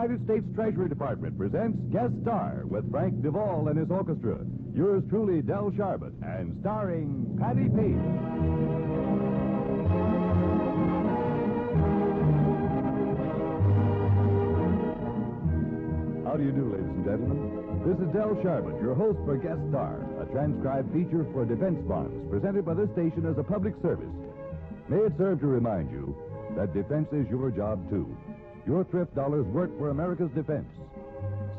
United States Treasury Department presents Guest Star with Frank Duvall and his orchestra. Yours truly, Del Sharbutt, and starring Patty Page. How do you do, ladies and gentlemen? This is Del Sharbutt, your host for Guest Star, a transcribed feature for defense bonds presented by this station as a public service. May it serve to remind you that defense is your job, too. Your thrift dollars work for America's defense.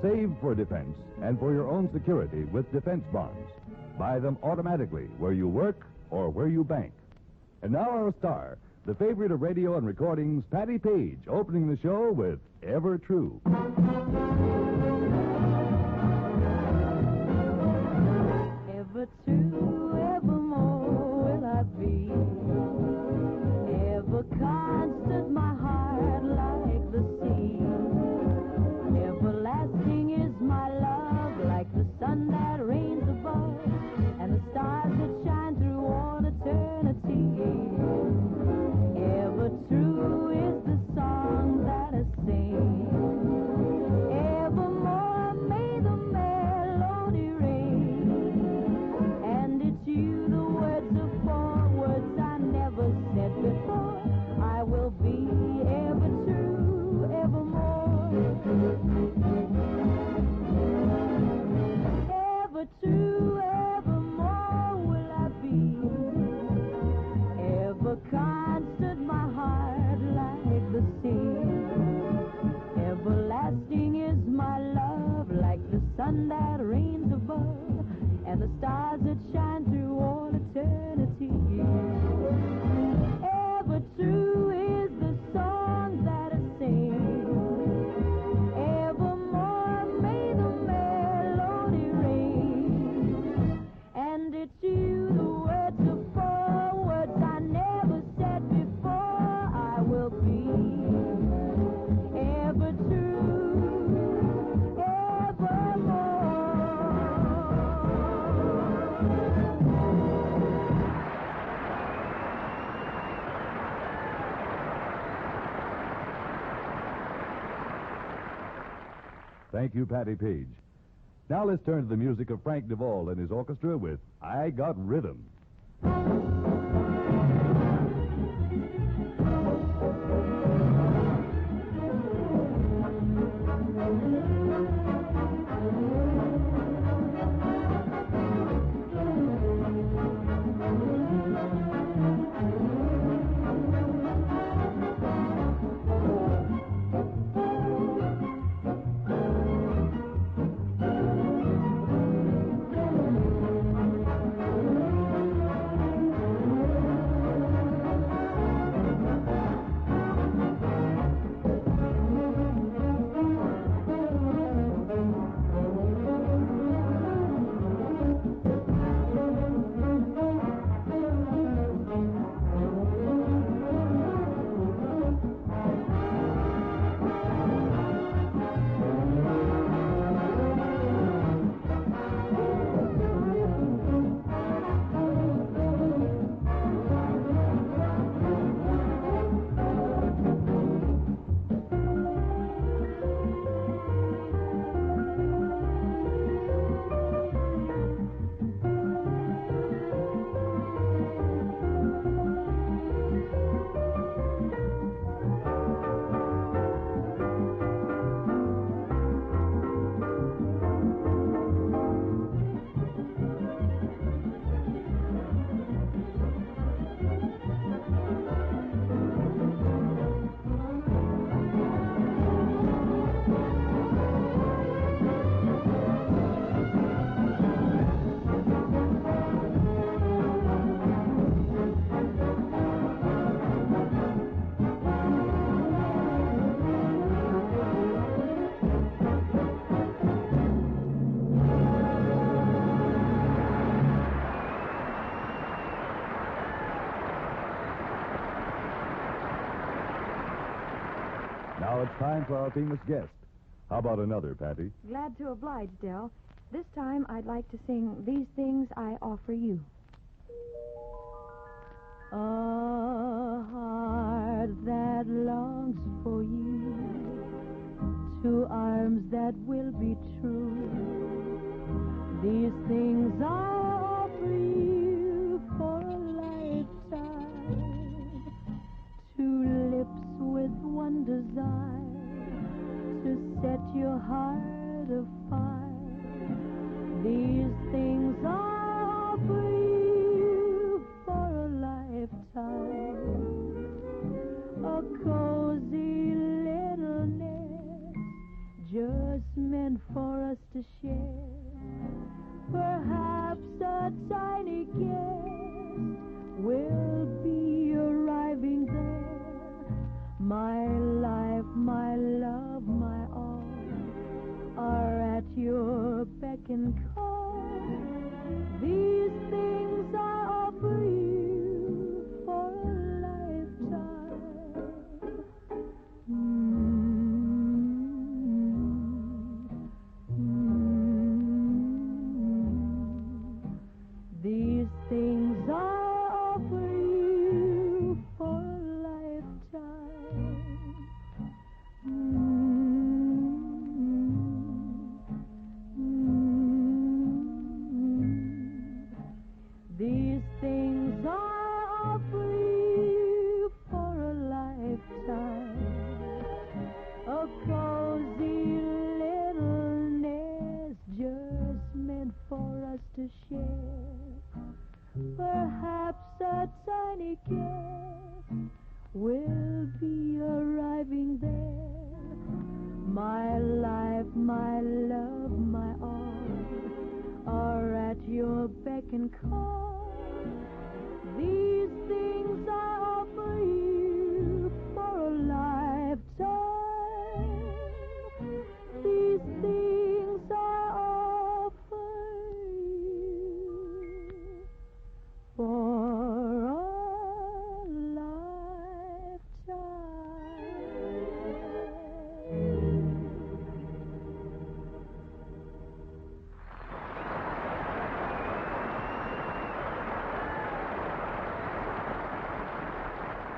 Save for defense and for your own security with defense bonds. Buy them automatically where you work or where you bank. And now our star, the favorite of radio and recordings, Patty Page, opening the show with Ever True. Ever true, evermore will I be. Ever constant, my heart like the sea. Everlasting is my love, like the sun that reigns above, and the stars that shine through all eternity. Ever true is the song that I sing. Evermore may the melody ring, and it's you, the words of four words I never said before. I will be ever true, evermore. Ever true, evermore will I be. Ever constant, my heart like the sea. Everlasting is my love, like the sun that reigns above, and the stars that shine through all eternity. Ever true is the song that I sing. Evermore may the melody ring, and it's you, the words of four words I never said before. I will be ever true, evermore. Thank you, Patty Page. Now let's turn to the music of Frank Duvall and his orchestra with I Got Rhythm. Now it's time for our famous guest. How about another, Patty? Glad to oblige, Del. This time I'd like to sing These Things I Offer You. A heart that longs for you to arms that will be true. These things I offer you for a lifetime, two lips with one desire to set your heart afire. These things I offer you for a lifetime, a cozy little nest just meant for us to share. Perhaps a tiny guest will be arriving there. My life, my love, my all are at your beck and call. These things I offer you for a lifetime. These things I offer you for a lifetime. These things I offer you for a lifetime, a cozy little nest just meant for us to share. Perhaps a tiny guest will be arriving there. My life, my love, my all are at your beck and call. These things I offer you for a lifetime. These things I offer you for a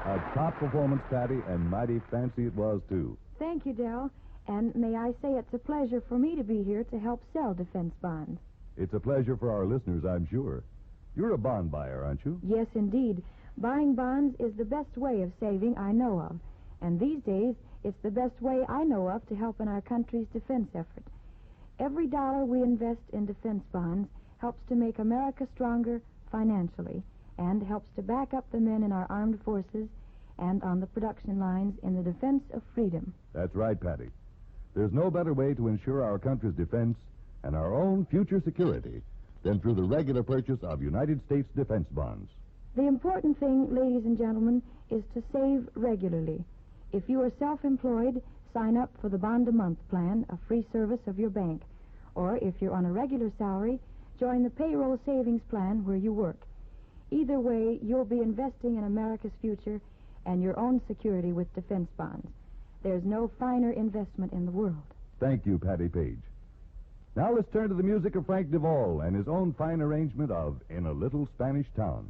A top performance, Patty, and mighty fancy it was, too. Thank you, Del. And may I say it's a pleasure for me to be here to help sell defense bonds. It's a pleasure for our listeners, I'm sure. You're a bond buyer, aren't you? Yes, indeed. Buying bonds is the best way of saving I know of. And these days, it's the best way I know of to help in our country's defense effort. Every dollar we invest in defense bonds helps to make America stronger financially and helps to back up the men in our armed forces and on the production lines in the defense of freedom. That's right, Patty. There's no better way to ensure our country's defense and our own future security than through the regular purchase of United States defense bonds. The important thing, ladies and gentlemen, is to save regularly. If you are self-employed, sign up for the bond-a-month plan, a free service of your bank. Or if you're on a regular salary, join the payroll savings plan where you work. Either way, you'll be investing in America's future and your own security with defense bonds. There's no finer investment in the world. Thank you, Patty Page. Now let's turn to the music of Frank Duvall and his own fine arrangement of In a Little Spanish Town.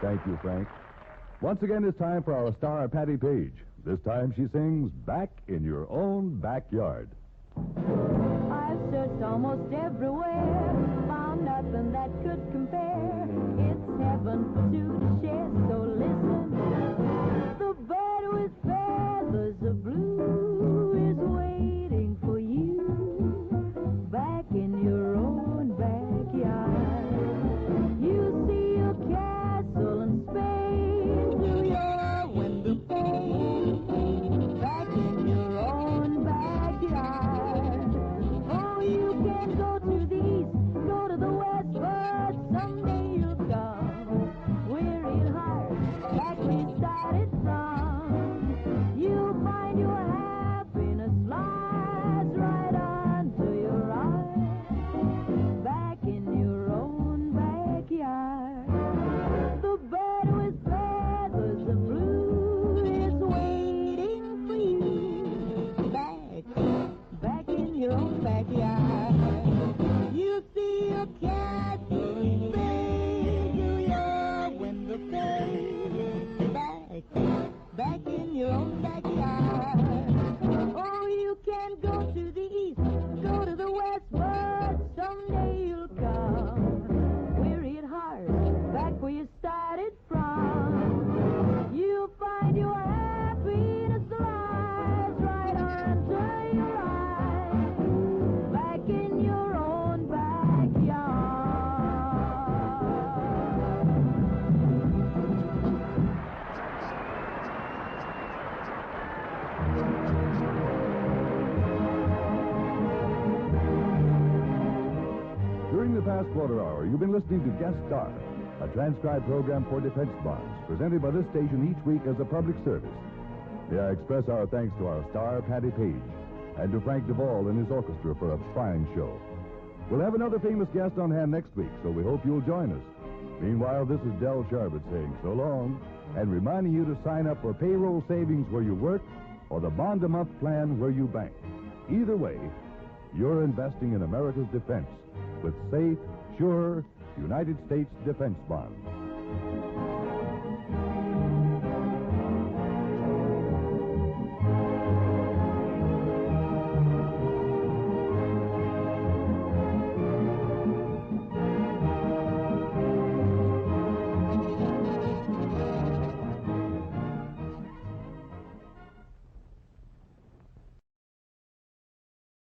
Thank you, Frank. Once again, it's time for our star, Patty Page. This time she sings Back in Your Own Backyard. I've searched almost everywhere, found nothing that could compare. It's heaven for two to share, so listen. The bird with feathers of blue is waiting for you back in your own backyard. You see a castle in Spain through your window pane, back in your own backyard. Oh, you can go to the east, go to the west, but someday you'll come weary and hard, back where you started from. You'll find your happiness lies right under your eyes, back in your own backyard. The bird with feathers of blue is waiting for you, back in your own backyard. You see a castle in Spain through your window pane, back in your own backyard. Oh, you can go to the east, go to the west, but someday you'll come weary at heart, back where you started from. You'll find your happiness lies right under your eyes, back in your own backyard. During the past quarter hour, you've been listening to Guest Star, a transcribed program for defense bonds, presented by this station each week as a public service. May I express our thanks to our star, Patty Page, and to Frank Duvall and his orchestra for a fine show. We'll have another famous guest on hand next week, so we hope you'll join us. Meanwhile, this is Del Sharbert saying so long, and reminding you to sign up for payroll savings where you work or the bond-a-month plan where you bank. Either way, you're investing in America's defense with safe, sure United States defense bonds.